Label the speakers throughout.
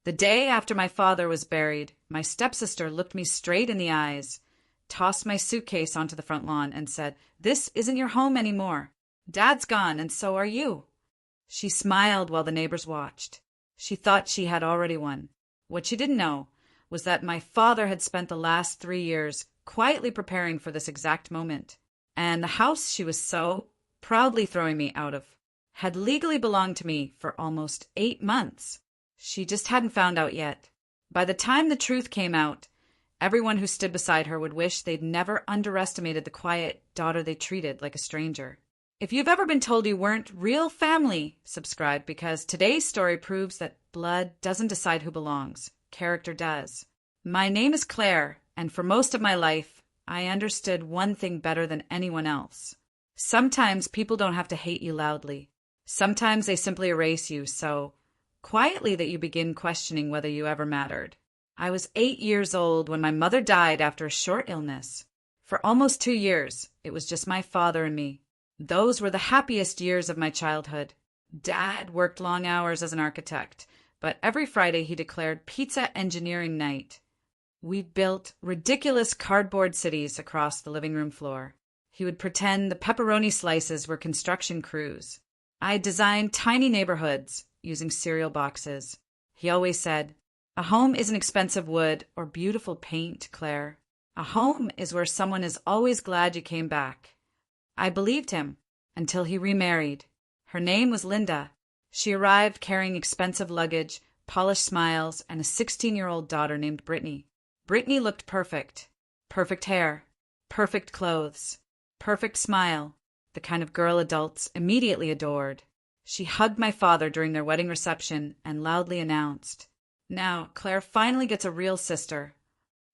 Speaker 1: The day after my father was buried, my stepsister looked me straight in the eyes, tossed my suitcase onto the front lawn, and said, "This isn't your home anymore. Dad's gone, and so are you." She smiled while the neighbors watched. She thought she had already won. What she didn't know was that my father had spent the last 3 years quietly preparing for this exact moment. And the house she was so proudly throwing me out of had legally belonged to me for almost 8 months. She just hadn't found out yet. By the time the truth came out, everyone who stood beside her would wish they'd never underestimated the quiet daughter they treated like a stranger. If you've ever been told you weren't real family, subscribe, because today's story proves that blood doesn't decide who belongs. Character does. My name is Claire, and for most of my life, I understood one thing better than anyone else. Sometimes people don't have to hate you loudly. Sometimes they simply erase you so quietly that you begin questioning whether you ever mattered. I was 8 years old when my mother died after a short illness. For almost 2 years, it was just my father and me. Those were the happiest years of my childhood. Dad worked long hours as an architect, but every Friday he declared pizza engineering night. We built ridiculous cardboard cities across the living room floor. He would pretend the pepperoni slices were construction crews. I designed tiny neighborhoods using cereal boxes. He always said, "A home isn't expensive wood or beautiful paint, Claire. A home is where someone is always glad you came back." I believed him until he remarried. Her name was Linda. She arrived carrying expensive luggage, polished smiles, and a 16-year-old daughter named Brittany. Brittany looked perfect. Perfect hair, perfect clothes, perfect smile, the kind of girl adults immediately adored. She hugged my father during their wedding reception and loudly announced, "Now, Claire finally gets a real sister."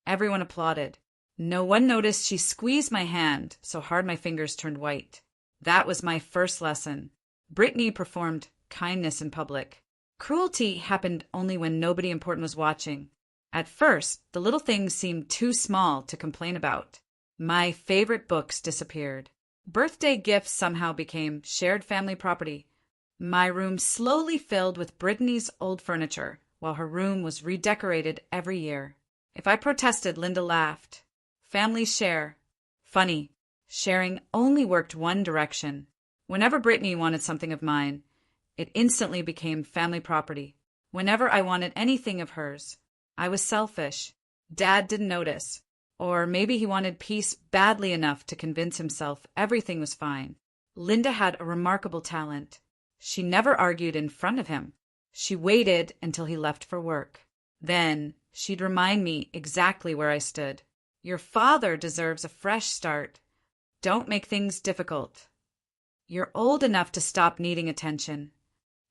Speaker 1: Everyone applauded. No one noticed she squeezed my hand so hard my fingers turned white. That was my first lesson. Brittany performed kindness in public. Cruelty happened only when nobody important was watching. At first, the little things seemed too small to complain about. My favorite books disappeared. Birthday gifts somehow became shared family property. My room slowly filled with Brittany's old furniture, while her room was redecorated every year. If I protested, Linda laughed. Families share. Funny, sharing only worked one direction. Whenever Brittany wanted something of mine, it instantly became family property. Whenever I wanted anything of hers, I was selfish. Dad didn't notice. Or maybe he wanted peace badly enough to convince himself everything was fine. Linda had a remarkable talent. She never argued in front of him. She waited until he left for work. Then she'd remind me exactly where I stood. "Your father deserves a fresh start. Don't make things difficult. You're old enough to stop needing attention."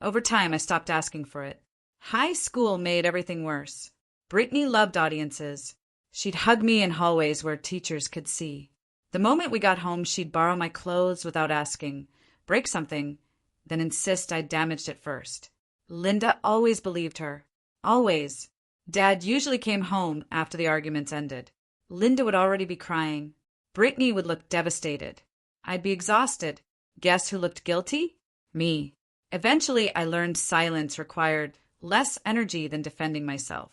Speaker 1: Over time, I stopped asking for it. High school made everything worse. Brittany loved audiences. She'd hug me in hallways where teachers could see. The moment we got home, she'd borrow my clothes without asking, break something, then insist I'd damaged it first. Linda always believed her. Always. Dad usually came home after the arguments ended. Linda would already be crying. Brittany would look devastated. I'd be exhausted. Guess who looked guilty? Me. Eventually, I learned silence required less energy than defending myself.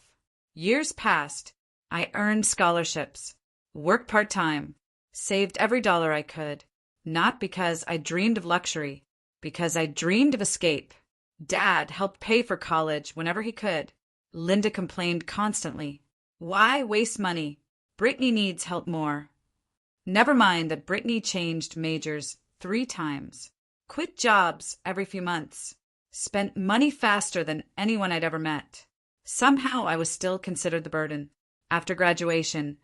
Speaker 1: Years passed. I earned scholarships, worked part-time, saved every dollar I could, not because I dreamed of luxury, because I dreamed of escape. Dad helped pay for college whenever he could. Linda complained constantly. Why waste money? Brittany needs help more. Never mind that Brittany changed majors 3 times, quit jobs every few months, spent money faster than anyone I'd ever met. Somehow I was still considered the burden. After graduation,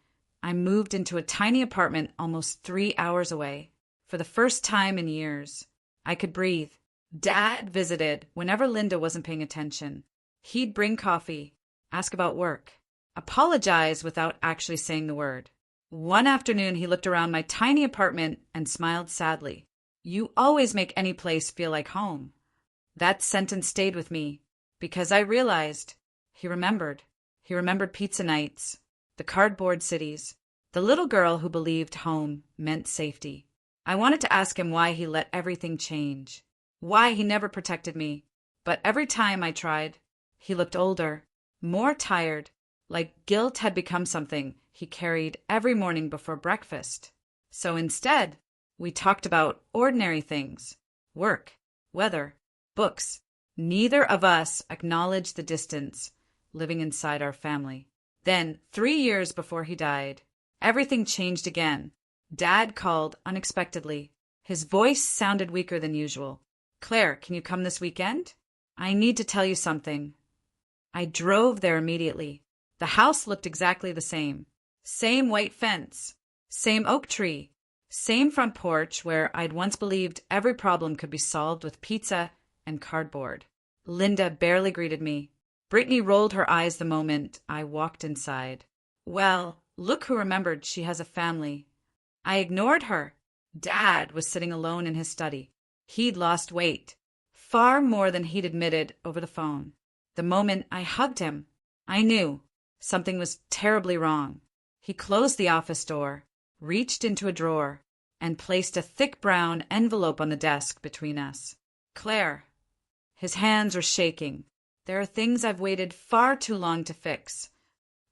Speaker 1: I moved into a tiny apartment almost 3 hours away. For the first time in years, I could breathe. Dad visited whenever Linda wasn't paying attention. He'd bring coffee, ask about work, apologize without actually saying the word. One afternoon, he looked around my tiny apartment and smiled sadly. "You always make any place feel like home." That sentence stayed with me because I realized he remembered. He remembered pizza nights, the cardboard cities, the little girl who believed home meant safety. I wanted to ask him why he let everything change, why he never protected me. But every time I tried, he looked older, more tired, like guilt had become something he carried every morning before breakfast. So instead, we talked about ordinary things: work, weather, books. Neither of us acknowledged the distance living inside our family. Then, 3 years before he died, everything changed again. Dad called unexpectedly. His voice sounded weaker than usual. "Claire, can you come this weekend? I need to tell you something." I drove there immediately. The house looked exactly the same. Same white fence, same oak tree, same front porch where I'd once believed every problem could be solved with pizza and cardboard. Linda barely greeted me. Brittany rolled her eyes the moment I walked inside. "Well, look who remembered she has a family." I ignored her. Dad was sitting alone in his study. He'd lost weight, far more than he'd admitted over the phone. The moment I hugged him, I knew something was terribly wrong. He closed the office door, reached into a drawer, and placed a thick brown envelope on the desk between us. "Claire." His hands were shaking. "There are things I've waited far too long to fix."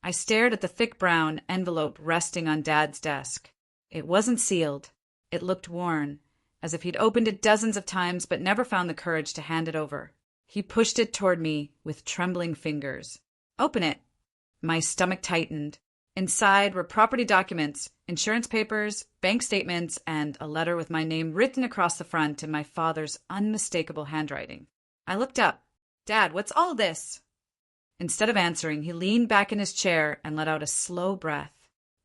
Speaker 1: I stared at the thick brown envelope resting on Dad's desk. It wasn't sealed. It looked worn, as if he'd opened it dozens of times but never found the courage to hand it over. He pushed it toward me with trembling fingers. "Open it." My stomach tightened. Inside were property documents, insurance papers, bank statements, and a letter with my name written across the front in my father's unmistakable handwriting. I looked up. "Dad, what's all this?" Instead of answering, he leaned back in his chair and let out a slow breath.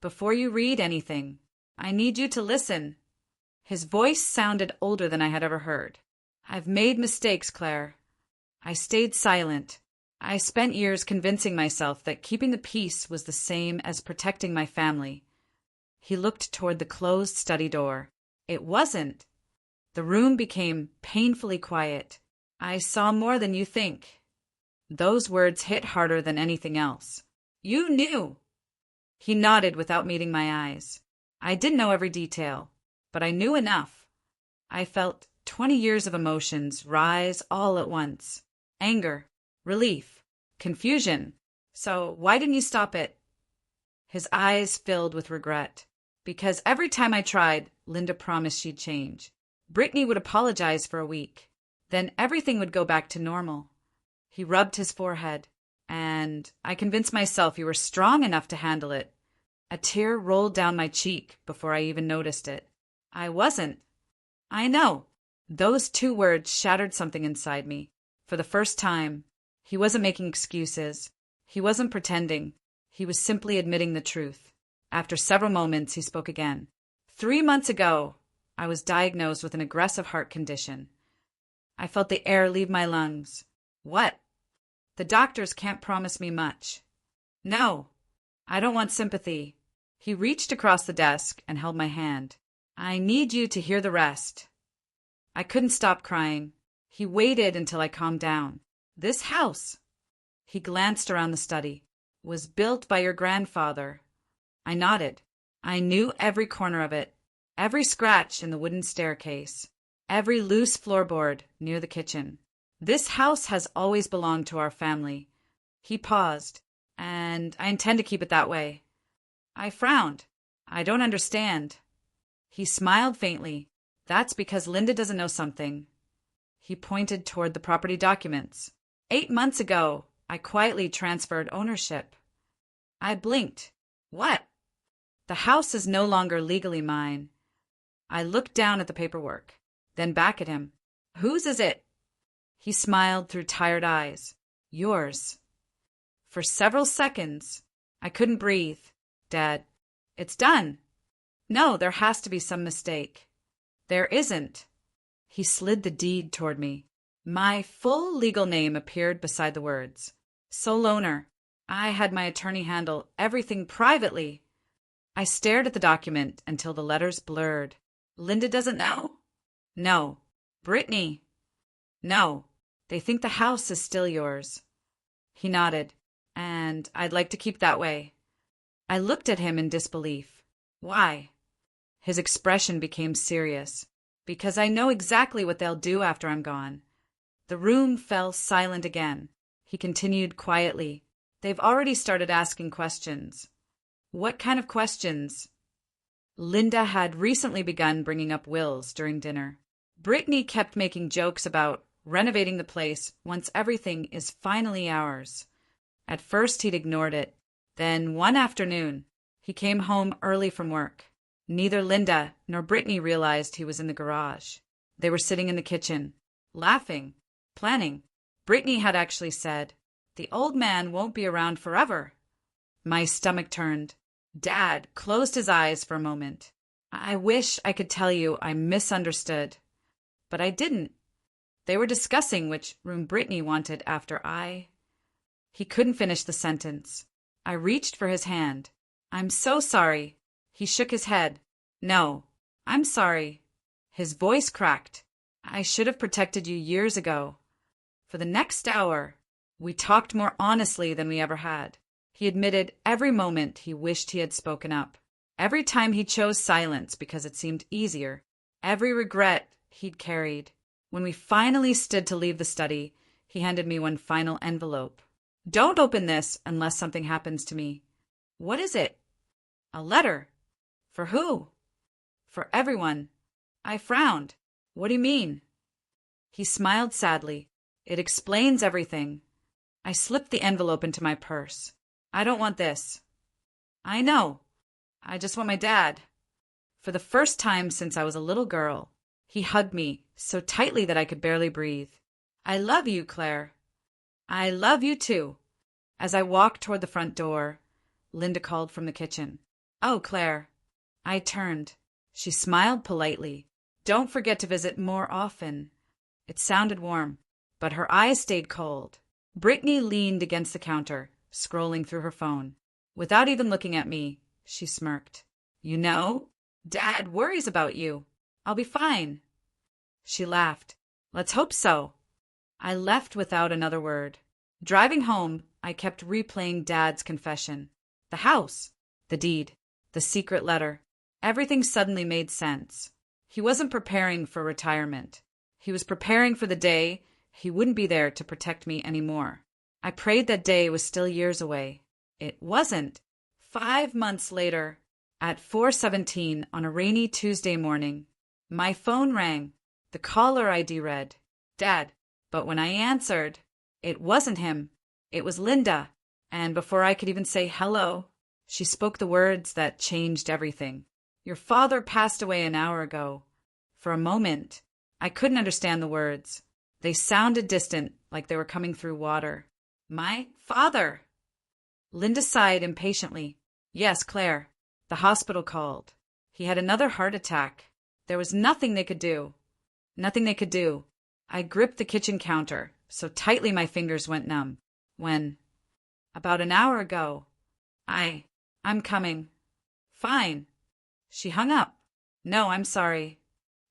Speaker 1: "Before you read anything, I need you to listen." His voice sounded older than I had ever heard. "I've made mistakes, Claire." I stayed silent. I spent years convincing myself that keeping the peace was the same as protecting my family. He looked toward the closed study door. It wasn't. The room became painfully quiet. "I saw more than you think." Those words hit harder than anything else. "You knew." He nodded without meeting my eyes. I didn't know every detail, but I knew enough. I felt 20 years of emotions rise all at once. Anger, relief, confusion. "So why didn't you stop it?" His eyes filled with regret. "Because every time I tried, Linda promised she'd change. Brittany would apologize for a week. Then everything would go back to normal." He rubbed his forehead. "And I convinced myself you were strong enough to handle it." A tear rolled down my cheek before I even noticed it. "I wasn't." "I know." Those 2 words shattered something inside me. For the first time, he wasn't making excuses. He wasn't pretending. He was simply admitting the truth. After several moments, he spoke again. 3 months ago, I was diagnosed with an aggressive heart condition. I felt the air leave my lungs. "What?" "The doctors can't promise me much." "No, I don't want sympathy." He reached across the desk and held my hand. "I need you to hear the rest." I couldn't stop crying. He waited until I calmed down. "This house," he glanced around the study, "was built by your grandfather." I nodded. I knew every corner of it, every scratch in the wooden staircase, every loose floorboard near the kitchen. "This house has always belonged to our family." He paused. "And I intend to keep it that way." I frowned. "I don't understand." He smiled faintly. "That's because Linda doesn't know something." He pointed toward the property documents. 8 months ago, I quietly transferred ownership." I blinked. "What?" "The house is no longer legally mine." I looked down at the paperwork, then back at him. "Whose is it?" He smiled through tired eyes. "Yours." For several seconds, I couldn't breathe. "Dad, it's done." "No, there has to be some mistake." "There isn't." He slid the deed toward me. My full legal name appeared beside the words. Sole owner. I had my attorney handle everything privately. I stared at the document until the letters blurred. "Linda doesn't know?" "No." "Brittany?" "No. They think the house is still yours." He nodded. "And I'd like to keep that way." I looked at him in disbelief. "Why?" His expression became serious. "Because I know exactly what they'll do after I'm gone." The room fell silent again. He continued quietly. They've already started asking questions. What kind of questions? Linda had recently begun bringing up wills during dinner. Brittany kept making jokes about renovating the place once everything is finally ours. At first, he'd ignored it. Then, one afternoon, he came home early from work. Neither Linda nor Brittany realized he was in the garage. They were sitting in the kitchen, laughing, planning. Brittany had actually said, "The old man won't be around forever." My stomach turned. Dad closed his eyes for a moment. I wish I could tell you I misunderstood, but I didn't. They were discussing which room Brittany wanted after I... He couldn't finish the sentence. I reached for his hand. "I'm so sorry." He shook his head. "No, I'm sorry." His voice cracked. "I should have protected you years ago." For the next hour, we talked more honestly than we ever had. He admitted every moment he wished he had spoken up. Every time he chose silence because it seemed easier. Every regret he'd carried. When we finally stood to leave the study, he handed me one final envelope. "Don't open this unless something happens to me." "What is it?" "A letter." "For who?" "For everyone." I frowned. "What do you mean?" He smiled sadly. "It explains everything." I slipped the envelope into my purse. "I don't want this." "I know. I just want my dad." For the first time since I was a little girl, he hugged me so tightly that I could barely breathe. "I love you, Claire." "I love you too." As I walked toward the front door, Linda called from the kitchen. "Oh, Claire." I turned. She smiled politely. "Don't forget to visit more often." It sounded warm, but her eyes stayed cold. Brittany leaned against the counter, scrolling through her phone. Without even looking at me, she smirked. "You know, Dad worries about you." "I'll be fine." She laughed. "Let's hope so." I left without another word. Driving home, I kept replaying Dad's confession. The house, the deed, the secret letter. Everything suddenly made sense. He wasn't preparing for retirement. He was preparing for the day he wouldn't be there to protect me anymore. I prayed that day was still years away. It wasn't. 5 months later, at 4:17 on a rainy Tuesday morning, my phone rang. The caller ID read, "Dad." But when I answered, it wasn't him. It was Linda. And before I could even say hello, she spoke the words that changed everything. "Your father passed away an hour ago." For a moment, I couldn't understand the words. They sounded distant, like they were coming through water. "My father!" Linda sighed impatiently. "Yes, Claire. The hospital called. He had another heart attack. There was nothing they could do." Nothing they could do. I gripped the kitchen counter so tightly my fingers went numb. "When?" "About an hour ago." I'm coming." "Fine." She hung up. "No, I'm sorry."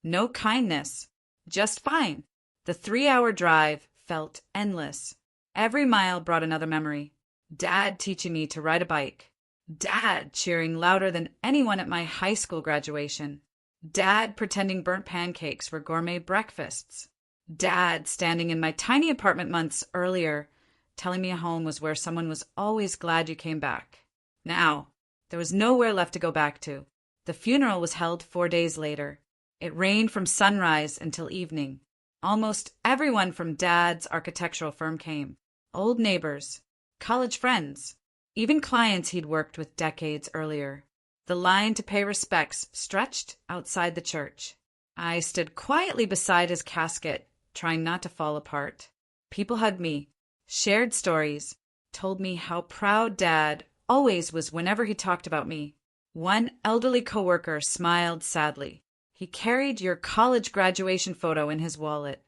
Speaker 1: No kindness. Just fine. The 3-hour drive felt endless. Every mile brought another memory. Dad teaching me to ride a bike. Dad cheering louder than anyone at my high school graduation. Dad pretending burnt pancakes were gourmet breakfasts. Dad standing in my tiny apartment months earlier, telling me a home was where someone was always glad you came back. Now, there was nowhere left to go back to. The funeral was held 4 days later. It rained from sunrise until evening. Almost everyone from Dad's architectural firm came. Old neighbors, college friends, even clients he'd worked with decades earlier. The line to pay respects stretched outside the church. I stood quietly beside his casket, trying not to fall apart. People hugged me, shared stories, told me how proud Dad always was whenever he talked about me. One elderly coworker smiled sadly. He carried your college graduation photo in his wallet.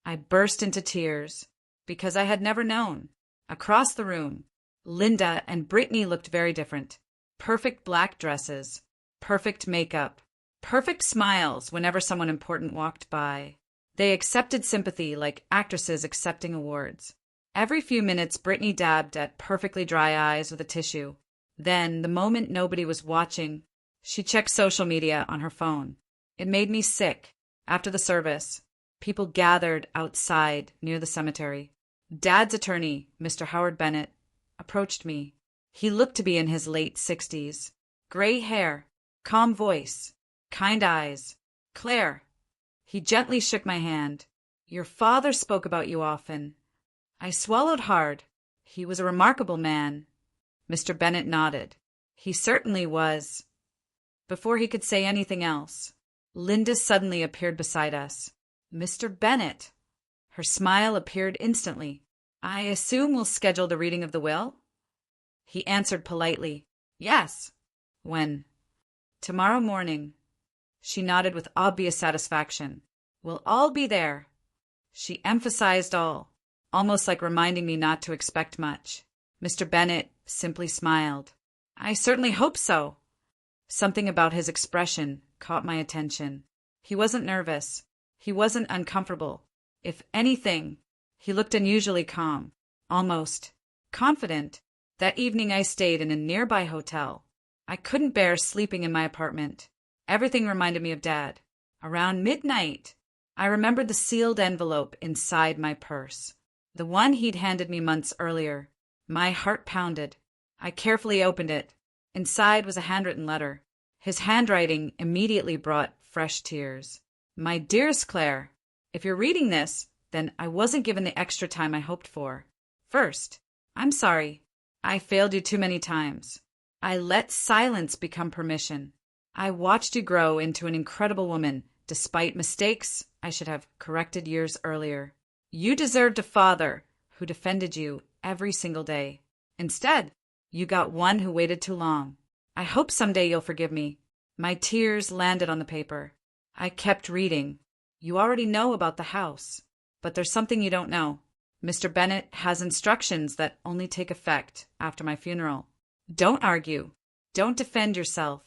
Speaker 1: I burst into tears because I had never known. Across the room, Linda and Brittany looked very different. Perfect black dresses, perfect makeup, perfect smiles whenever someone important walked by. They accepted sympathy like actresses accepting awards. Every few minutes, Brittany dabbed at perfectly dry eyes with a tissue. Then, the moment nobody was watching, she checked social media on her phone. It made me sick. After the service, people gathered outside near the cemetery. Dad's attorney, Mr. Howard Bennett, approached me. He looked to be in his late 60s. Gray hair, calm voice, kind eyes. Claire. He gently shook my hand. Your father spoke about you often. I swallowed hard. He was a remarkable man. Mr. Bennet nodded. He certainly was. Before he could say anything else, Linda suddenly appeared beside us. Mr. Bennet. Her smile appeared instantly. I assume we'll schedule the reading of the will? He answered politely, Yes. When? Tomorrow morning. She nodded with obvious satisfaction. We'll all be there. She emphasized all, almost like reminding me not to expect much. Mr. Bennet simply smiled. I certainly hope so. Something about his expression caught my attention. He wasn't nervous. He wasn't uncomfortable. If anything, he looked unusually calm, almost confident. That evening I stayed in a nearby hotel. I couldn't bear sleeping in my apartment. Everything reminded me of Dad. Around midnight, I remembered the sealed envelope inside my purse, the one he'd handed me months earlier. My heart pounded. I carefully opened it. Inside was a handwritten letter. His handwriting immediately brought fresh tears. My dearest Claire, if you're reading this, then I wasn't given the extra time I hoped for. First, I'm sorry. I failed you too many times. I let silence become permission. I watched you grow into an incredible woman, despite mistakes I should have corrected years earlier. You deserved a father who defended you every single day. Instead, you got one who waited too long. I hope someday you'll forgive me. My tears landed on the paper. I kept reading. You already know about the house, but there's something you don't know. Mr. Bennet has instructions that only take effect after my funeral. Don't argue. Don't defend yourself.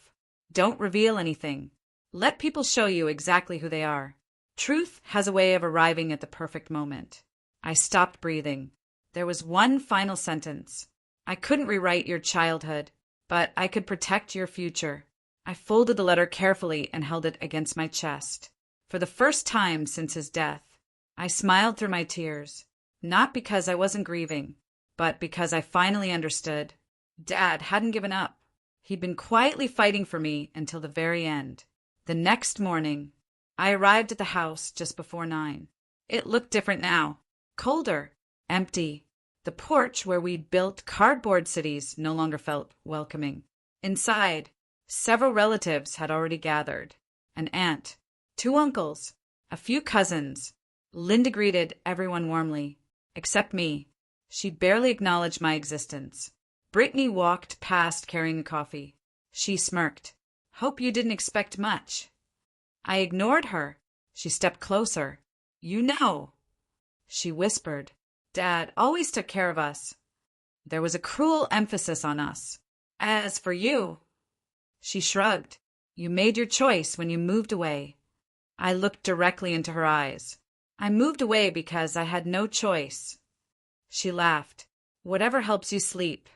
Speaker 1: Don't reveal anything. Let people show you exactly who they are. Truth has a way of arriving at the perfect moment. I stopped breathing. There was one final sentence. I couldn't rewrite your childhood, but I could protect your future. I folded the letter carefully and held it against my chest. For the first time since his death, I smiled through my tears, not because I wasn't grieving, but because I finally understood. Dad hadn't given up. He'd been quietly fighting for me until the very end. The next morning, I arrived at the house just before 9. It looked different now. Colder, empty. The porch where we'd built cardboard cities no longer felt welcoming. Inside, several relatives had already gathered. An aunt, 2 uncles, a few cousins. Linda greeted everyone warmly, except me. She barely acknowledged my existence. Brittany walked past carrying a coffee. She smirked. Hope you didn't expect much. I ignored her. She stepped closer. You know. She whispered. Dad always took care of us. There was a cruel emphasis on us. As for you. She shrugged. You made your choice when you moved away. I looked directly into her eyes. I moved away because I had no choice. She laughed. Whatever helps you sleep.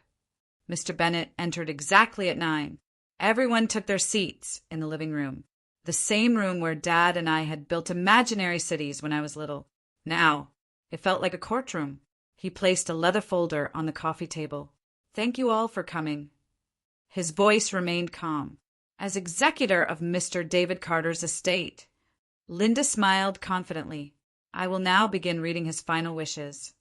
Speaker 1: Mr. Bennet entered exactly at 9. Everyone took their seats in the living room, the same room where Dad and I had built imaginary cities when I was little. Now, it felt like a courtroom. He placed a leather folder on the coffee table. Thank you all for coming. His voice remained calm. As executor of Mr. David Carter's estate, Linda smiled confidently. I will now begin reading his final wishes.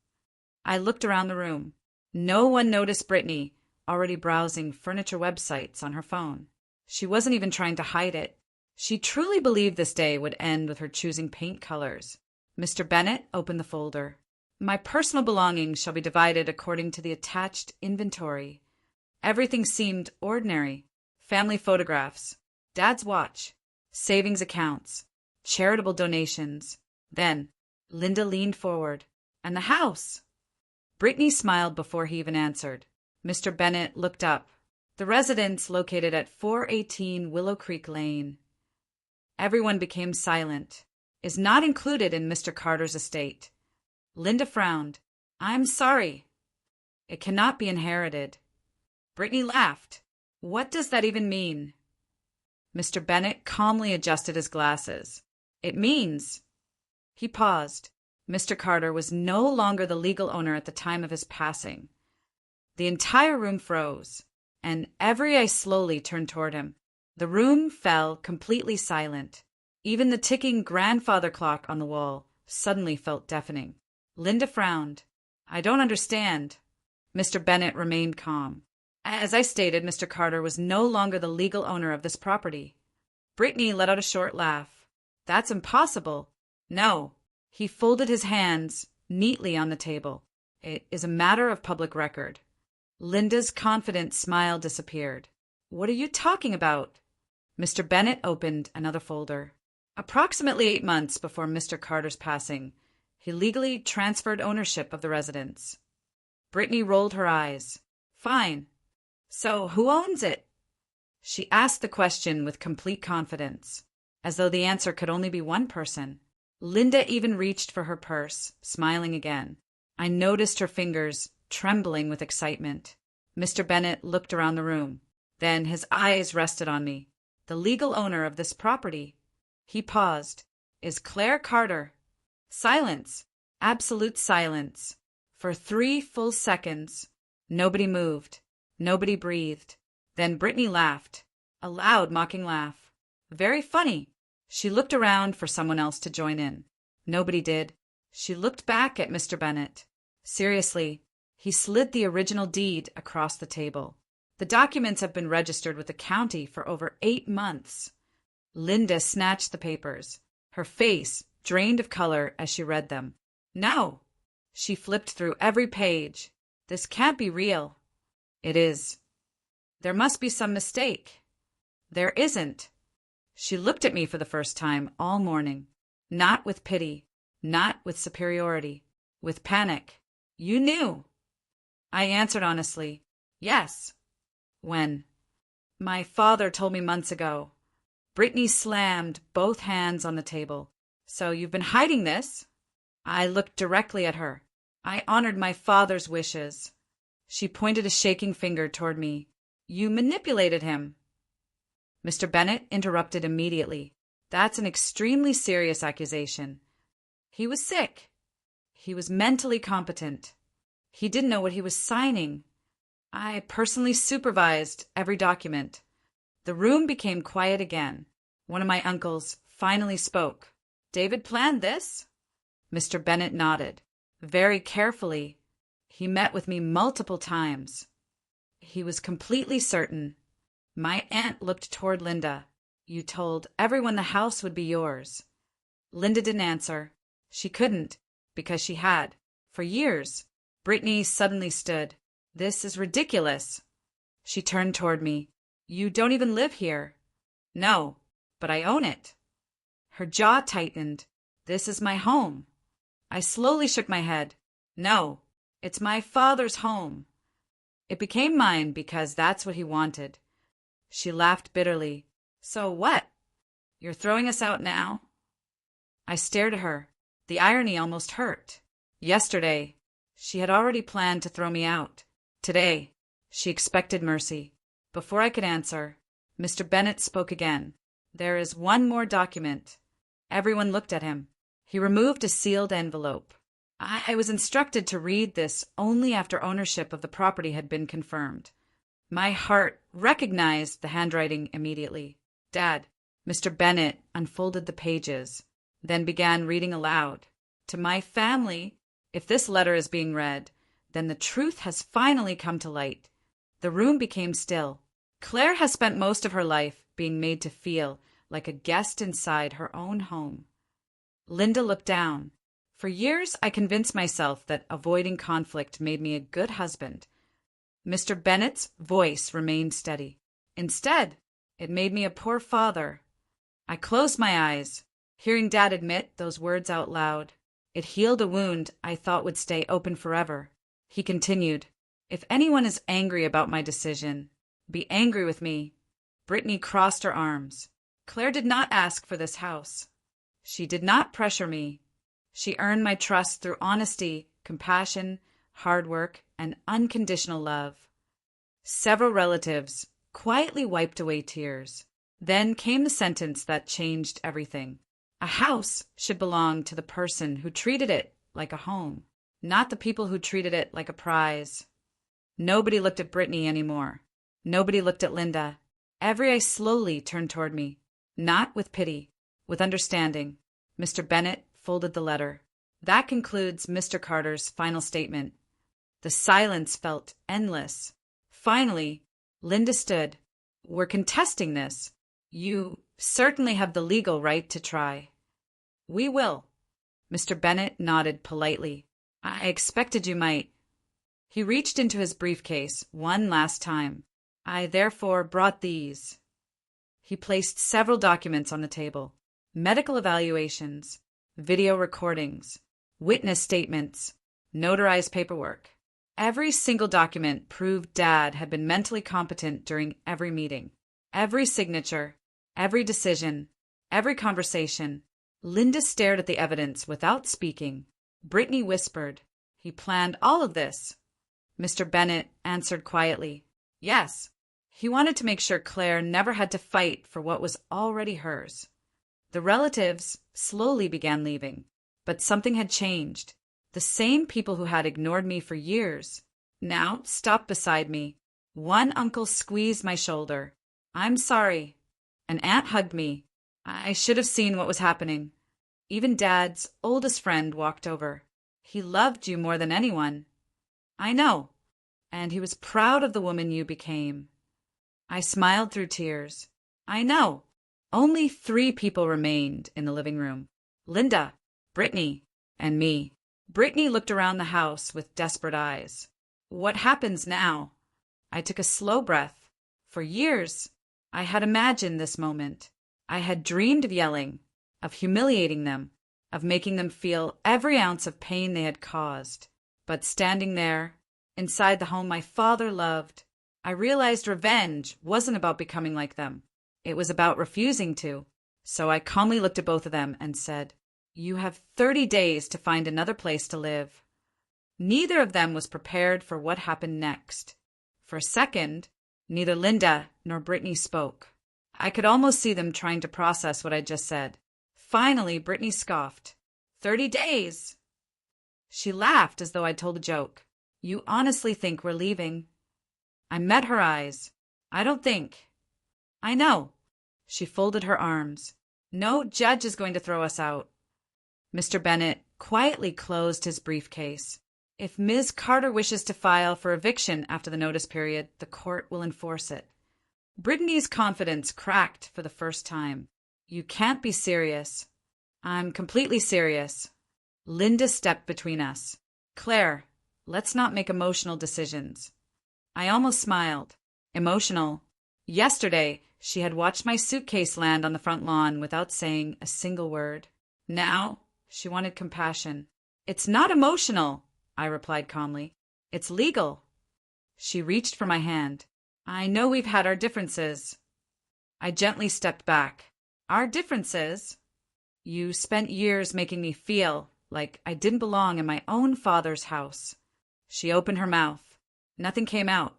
Speaker 1: I looked around the room. No one noticed Brittany, already browsing furniture websites on her phone. She wasn't even trying to hide it. She truly believed this day would end with her choosing paint colors. Mr. Bennet opened the folder. My personal belongings shall be divided according to the attached inventory. Everything seemed ordinary. Family photographs, Dad's watch, savings accounts, charitable donations. Then, Linda leaned forward. And the house? Brittany smiled before he even answered. Mr. Bennet looked up. The residence located at 418 Willow Creek Lane. Everyone became silent. Is not included in Mr. Carter's estate. Linda frowned. I'm sorry. It cannot be inherited. Brittany laughed. What does that even mean? Mr. Bennet calmly adjusted his glasses. It means... He paused. Mr. Carter was no longer the legal owner at the time of his passing. The entire room froze, and every eye slowly turned toward him. The room fell completely silent. Even the ticking grandfather clock on the wall suddenly felt deafening. Linda frowned. "I don't understand." Mr. Bennet remained calm. "As I stated, Mr. Carter was no longer the legal owner of this property." Brittany let out a short laugh. "That's impossible." "No." He folded his hands neatly on the table. "It is a matter of public record." Linda's confident smile disappeared. "What are you talking about?" Mr. Bennet opened another folder. Approximately 8 months before Mr. Carter's passing, he legally transferred ownership of the residence. Brittany rolled her eyes. "Fine. So who owns it?" She asked the question with complete confidence, as though the answer could only be one person. Linda even reached for her purse, smiling again. I noticed her fingers trembling with excitement. Mr. Bennet looked around the room. Then his eyes rested on me. "The legal owner of this property," he paused, "is Claire Carter." Silence. Absolute silence. For 3 full seconds. Nobody moved. Nobody breathed. Then Brittany laughed. A loud, mocking laugh. "Very funny." She looked around for someone else to join in. Nobody did. She looked back at Mr. Bennet. Seriously, he slid the original deed across the table. "The documents have been registered with the county for over 8 months. Linda snatched the papers. Her face drained of color as she read them. "No!" She flipped through every page. "This can't be real." "It is." "There must be some mistake." "There isn't." She looked at me for the first time all morning. Not with pity, not with superiority, with panic. "You knew." I answered honestly, "Yes." "When?" "My father told me months ago." Brittany slammed both hands on the table. "So you've been hiding this?" I looked directly at her. "I honored my father's wishes." She pointed a shaking finger toward me. "You manipulated him." Mr. Bennet interrupted immediately. "That's an extremely serious accusation. He was sick. He was mentally competent. He didn't know what he was signing. I personally supervised every document." The room became quiet again. One of my uncles finally spoke. "David planned this?" Mr. Bennet nodded. "Very carefully. He met with me multiple times. He was completely certain." My aunt looked toward Linda. "You told everyone the house would be yours." Linda didn't answer. She couldn't, because she had, for years. Brittany suddenly stood. "This is ridiculous." She turned toward me. "You don't even live here." "No, but I own it." Her jaw tightened. "This is my home." I slowly shook my head. "No, it's my father's home. It became mine because that's what he wanted." She laughed bitterly. "So what? You're throwing us out now?" I stared at her. The irony almost hurt. Yesterday, she had already planned to throw me out. Today, she expected mercy. Before I could answer, Mr. Bennet spoke again. "There is one more document." Everyone looked at him. He removed a sealed envelope. I was instructed to read this only after ownership of the property had been confirmed. My heart recognized the handwriting immediately. "Dad." Mr. Bennet unfolded the pages, then began reading aloud. "To my family, if this letter is being read, then the truth has finally come to light." The room became still. Claire has spent most of her life being made to feel like a guest inside her own home. Linda looked down. For years, I convinced myself that avoiding conflict made me a good husband. Mr. Bennet's voice remained steady. Instead, it made me a poor father. I closed my eyes, hearing Dad admit those words out loud. It healed a wound I thought would stay open forever. He continued, "If anyone is angry about my decision, be angry with me." Brittany crossed her arms. "Claire did not ask for this house. She did not pressure me. She earned my trust through honesty, compassion, hard work, and unconditional love." Several relatives quietly wiped away tears. Then came the sentence that changed everything. A house should belong to the person who treated it like a home, not the people who treated it like a prize. Nobody looked at Brittany anymore. Nobody looked at Linda. Every eye slowly turned toward me. Not with pity, with understanding. Mr. Bennet folded the letter. That concludes Mr. Carter's final statement. The silence felt endless. Finally, Linda stood. We're contesting this. You certainly have the legal right to try. We will. Mr. Bennet nodded politely. I expected you might. He reached into his briefcase one last time. I therefore brought these. He placed several documents on the table. Medical evaluations, video recordings, witness statements, notarized paperwork. Every single document proved Dad had been mentally competent during every meeting. Every signature, every decision, every conversation. Linda stared at the evidence without speaking. Brittany whispered, He planned all of this. Mr. Bennet answered quietly, Yes. He wanted to make sure Claire never had to fight for what was already hers. The relatives slowly began leaving, but something had changed. The same people who had ignored me for years now stopped beside me. One uncle squeezed my shoulder. I'm sorry. An aunt hugged me. I should have seen what was happening. Even Dad's oldest friend walked over. He loved you more than anyone. I know. And he was proud of the woman you became. I smiled through tears. I know. Only 3 people remained in the living room. Linda, Brittany, and me. Brittany looked around the house with desperate eyes. What happens now? I took a slow breath. For years, I had imagined this moment. I had dreamed of yelling, of humiliating them, of making them feel every ounce of pain they had caused. But standing there, inside the home my father loved, I realized revenge wasn't about becoming like them. It was about refusing to. So I calmly looked at both of them and said, You have 30 days to find another place to live. Neither of them was prepared for what happened next. For a second, neither Linda nor Brittany spoke. I could almost see them trying to process what I just said. Finally, Brittany scoffed. 30 days! She laughed as though I'd told a joke. You honestly think we're leaving? I met her eyes. I don't think. I know. She folded her arms. No judge is going to throw us out. Mr. Bennet quietly closed his briefcase. If Ms. Carter wishes to file for eviction after the notice period, the court will enforce it. Brittany's confidence cracked for the first time. You can't be serious. I'm completely serious. Linda stepped between us. Claire, let's not make emotional decisions. I almost smiled. Emotional. Yesterday, she had watched my suitcase land on the front lawn without saying a single word. Now, she wanted compassion. It's not emotional, I replied calmly. It's legal. She reached for my hand. I know we've had our differences. I gently stepped back. Our differences? You spent years making me feel like I didn't belong in my own father's house. She opened her mouth. Nothing came out,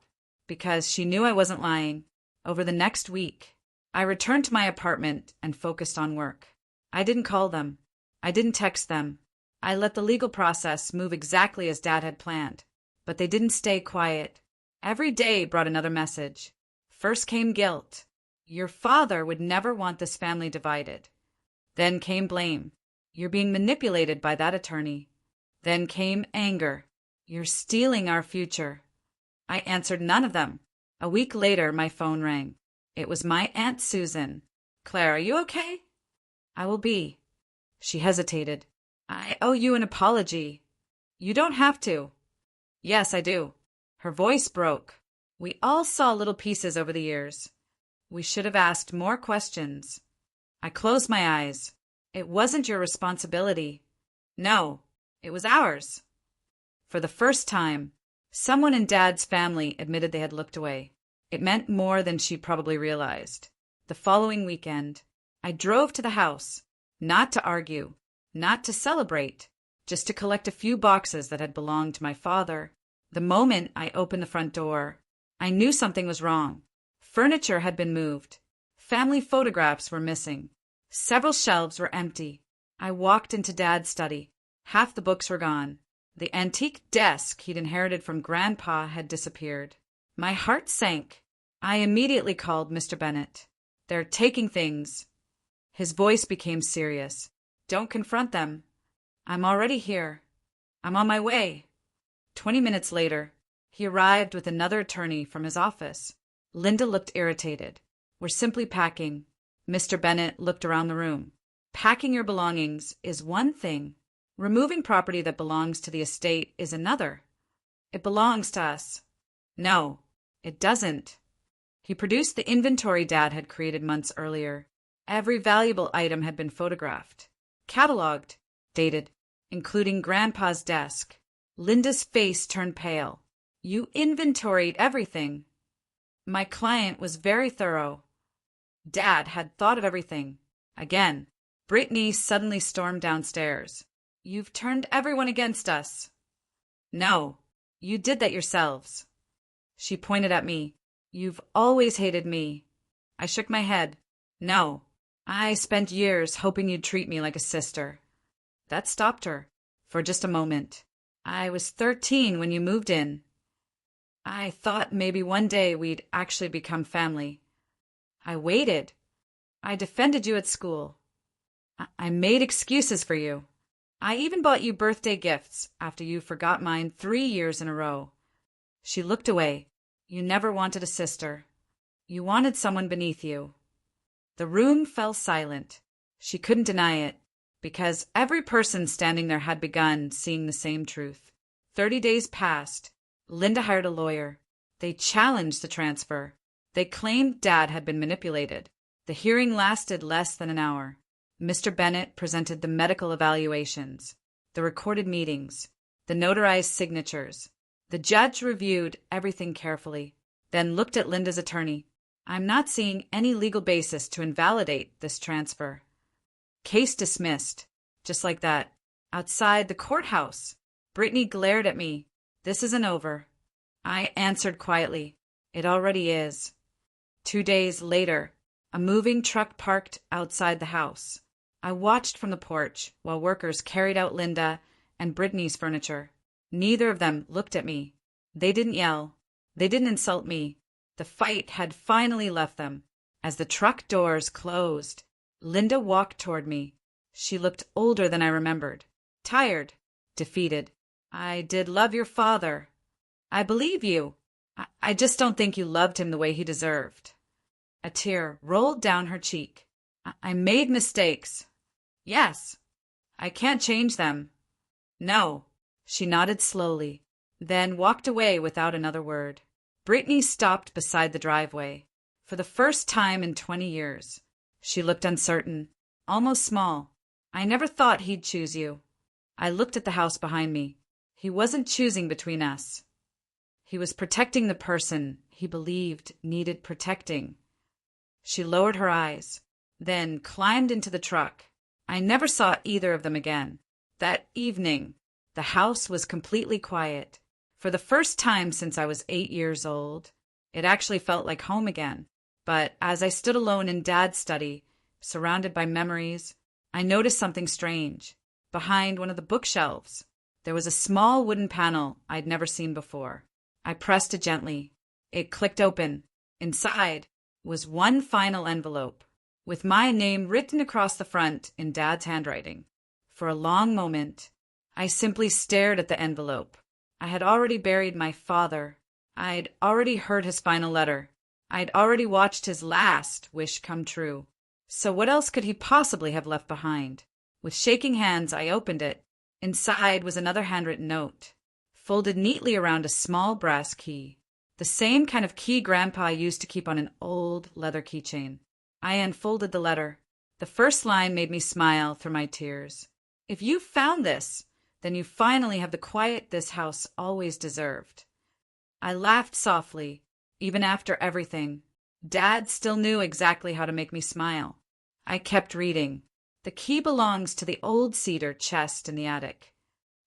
Speaker 1: because she knew I wasn't lying. Over the next week, I returned to my apartment and focused on work. I didn't call them. I didn't text them. I let the legal process move exactly as Dad had planned. But they didn't stay quiet. Every day brought another message. First came guilt. Your father would never want this family divided. Then came blame. You're being manipulated by that attorney. Then came anger. You're stealing our future. I answered none of them. A week later, my phone rang. It was my Aunt Susan. Claire, are you okay? I will be. She hesitated. I owe you an apology. You don't have to. Yes, I do. Her voice broke. We all saw little pieces over the years. We should have asked more questions. I closed my eyes. It wasn't your responsibility. No, it was ours. For the first time, someone in Dad's family admitted they had looked away. It meant more than she probably realized. The following weekend, I drove to the house, not to argue, not to celebrate, just to collect a few boxes that had belonged to my father. The moment I opened the front door, I knew something was wrong. Furniture had been moved. Family photographs were missing. Several shelves were empty. I walked into Dad's study. Half the books were gone. The antique desk he'd inherited from Grandpa had disappeared. My heart sank. I immediately called Mr. Bennet. "They're taking things." His voice became serious. "Don't confront them. I'm already here. I'm on my way." 20 minutes later, he arrived with another attorney from his office. Linda looked irritated. "We're simply packing." Mr. Bennet looked around the room. "Packing your belongings is one thing. Removing property that belongs to the estate is another. It belongs to us." "No, it doesn't." He produced the inventory Dad had created months earlier. Every valuable item had been photographed, cataloged, dated, including Grandpa's desk. Linda's face turned pale. "You inventoried everything." My client was very thorough. Dad had thought of everything. Again, Brittany suddenly stormed downstairs. "You've turned everyone against us." "No, you did that yourselves." She pointed at me. "You've always hated me." I shook my head. "No, I spent years hoping you'd treat me like a sister." That stopped her, for just a moment. "I was 13 when you moved in. I thought maybe one day we'd actually become family. I waited. I defended you at school. I made excuses for you. I even bought you birthday gifts after you forgot mine 3 years in a row." She looked away. "You never wanted a sister. You wanted someone beneath you." The room fell silent. She couldn't deny it, because every person standing there had begun seeing the same truth. 30 days passed. Linda hired a lawyer. They challenged the transfer. They claimed Dad had been manipulated. The hearing lasted less than an hour. Mr. Bennet presented the medical evaluations, the recorded meetings, the notarized signatures. The judge reviewed everything carefully, then looked at Linda's attorney. "I'm not seeing any legal basis to invalidate this transfer." Case dismissed. Just like that. Outside the courthouse, Brittany glared at me. "This isn't over." I answered quietly, "It already is." 2 days later, a moving truck parked outside the house. I watched from the porch while workers carried out Linda and Brittany's furniture. Neither of them looked at me. They didn't yell. They didn't insult me. The fight had finally left them. As the truck doors closed, Linda walked toward me. She looked older than I remembered. Tired. Defeated. "I did love your father." "I believe you. I just don't think you loved him the way he deserved." A tear rolled down her cheek. "I made mistakes." "Yes." "I can't change them." "No." She nodded slowly, then walked away without another word. Brittany stopped beside the driveway. For the first time in 20 years. She looked uncertain, almost small. "I never thought he'd choose you." I looked at the house behind me. He wasn't choosing between us. He was protecting the person he believed needed protecting. She lowered her eyes, then climbed into the truck. I never saw either of them again. That evening, the house was completely quiet. For the first time since I was 8 years old, it actually felt like home again. But as I stood alone in Dad's study, surrounded by memories, I noticed something strange. Behind one of the bookshelves, there was a small wooden panel I'd never seen before. I pressed it gently. It clicked open. Inside was one final envelope, with my name written across the front in Dad's handwriting. For a long moment, I simply stared at the envelope. I had already buried my father. I'd already heard his final letter. I'd already watched his last wish come true. So what else could he possibly have left behind? With shaking hands, I opened it. Inside was another handwritten note, folded neatly around a small brass key, the same kind of key Grandpa used to keep on an old leather keychain. I unfolded the letter. The first line made me smile through my tears. "If you found this, then you finally have the quiet this house always deserved." I laughed softly, even after everything. Dad still knew exactly how to make me smile. I kept reading. "The key belongs to the old cedar chest in the attic."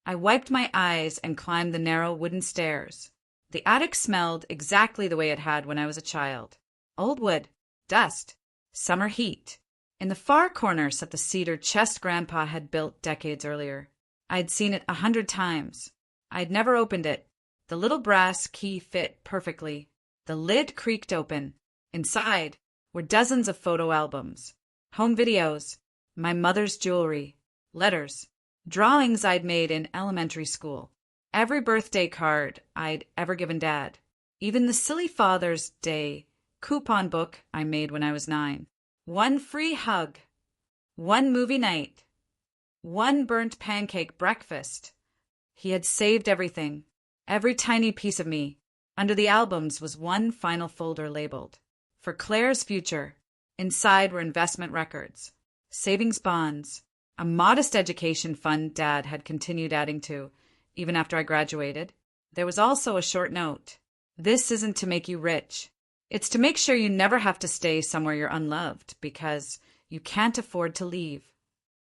Speaker 1: I wiped my eyes and climbed the narrow wooden stairs. The attic smelled exactly the way it had when I was a child. Old wood, dust, summer heat. In the far corner sat the cedar chest Grandpa had built decades earlier. I'd seen it 100 times. I'd never opened it. The little brass key fit perfectly. The lid creaked open. Inside were dozens of photo albums, home videos, my mother's jewelry, letters, drawings I'd made in elementary school, every birthday card I'd ever given Dad, even the silly Father's Day coupon book I made when I was 9. One free hug, one movie night, one burnt pancake breakfast. He had saved everything, every tiny piece of me. Under the albums was one final folder labeled, "For Claire's Future." Inside were investment records, savings bonds, a modest education fund Dad had continued adding to, even after I graduated. There was also a short note. "This isn't to make you rich. It's to make sure you never have to stay somewhere you're unloved because you can't afford to leave."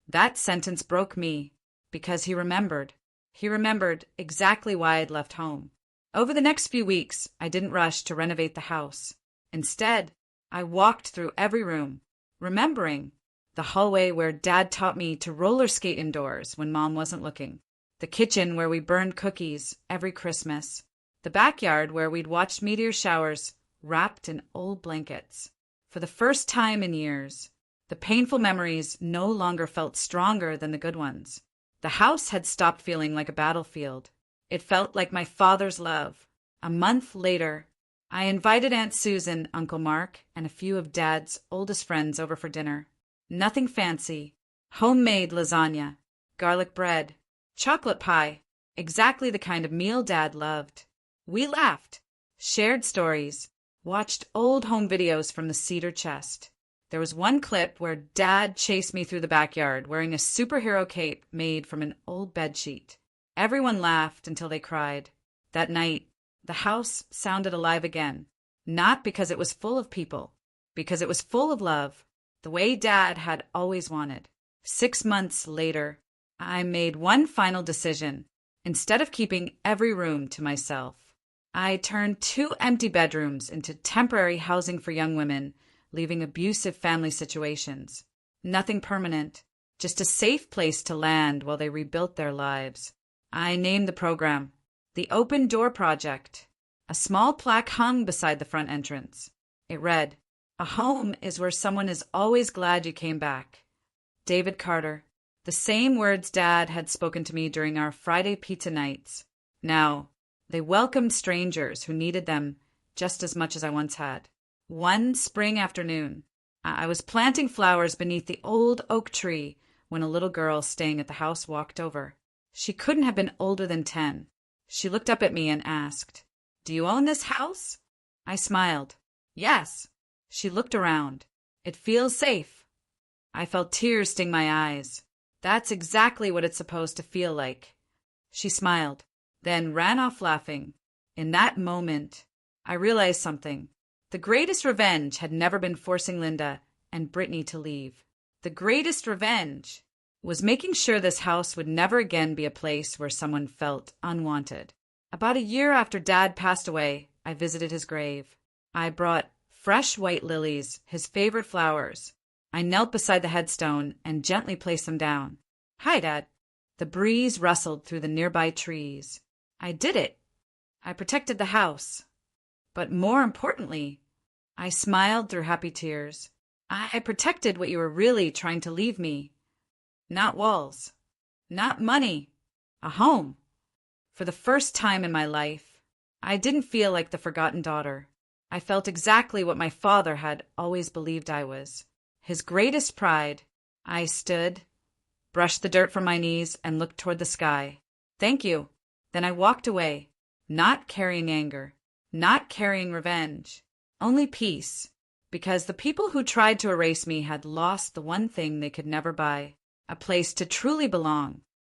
Speaker 1: That sentence broke me because he remembered. He remembered exactly why I'd left home. Over the next few weeks, I didn't rush to renovate the house. Instead, I walked through every room, remembering the hallway where Dad taught me to roller skate indoors when Mom wasn't looking, the kitchen where we burned cookies every Christmas, the backyard where we'd watched meteor showers wrapped in old blankets. For the first time in years, the painful memories no longer felt stronger than the good ones. The house had stopped feeling like a battlefield. It felt like my father's love. A month later, I invited Aunt Susan, Uncle Mark, and a few of Dad's oldest friends over for dinner. Nothing fancy. Homemade lasagna, garlic bread, chocolate pie, exactly the kind of meal Dad loved. We laughed, shared stories, watched old home videos from the cedar chest. There was one clip where Dad chased me through the backyard wearing a superhero cape made from an old bedsheet. Everyone laughed until they cried. That night, the house sounded alive again, not because it was full of people, because it was full of love, the way Dad had always wanted. 6 months later, I made one final decision. Instead of keeping every room to myself, I turned 2 empty bedrooms into temporary housing for young women, leaving abusive family situations. Nothing permanent, just a safe place to land while they rebuilt their lives. I named the program the Open Door Project. A small plaque hung beside the front entrance. It read, "A home is where someone is always glad you came back." David Carter. The same words Dad had spoken to me during our Friday pizza nights. Now, they welcomed strangers who needed them just as much as I once had. One spring afternoon, I was planting flowers beneath the old oak tree when a little girl staying at the house walked over. She couldn't have been older than 10. She looked up at me and asked, "Do you own this house?" I smiled. "Yes." She looked around. "It feels safe." I felt tears sting my eyes. "That's exactly what it's supposed to feel like." She smiled, then ran off laughing. In that moment, I realized something. The greatest revenge had never been forcing Linda and Brittany to leave. The greatest revenge was making sure this house would never again be a place where someone felt unwanted. About a year after Dad passed away, I visited his grave. I brought fresh white lilies, his favorite flowers. I knelt beside the headstone and gently placed them down. "Hi, Dad." The breeze rustled through the nearby trees. I did it. I protected the house. But more importantly, I smiled through happy tears. I protected what you were really trying to leave me. Not walls, not money, a home. For the first time in my life, I didn't feel like the forgotten daughter. I felt exactly what my father had always believed I was. His greatest pride. I stood, brushed the dirt from my knees, and looked toward the sky. "Thank you." Then I walked away, not carrying anger, not carrying revenge, only peace, because the people who tried to erase me had lost the one thing they could never buy. A place to truly belong,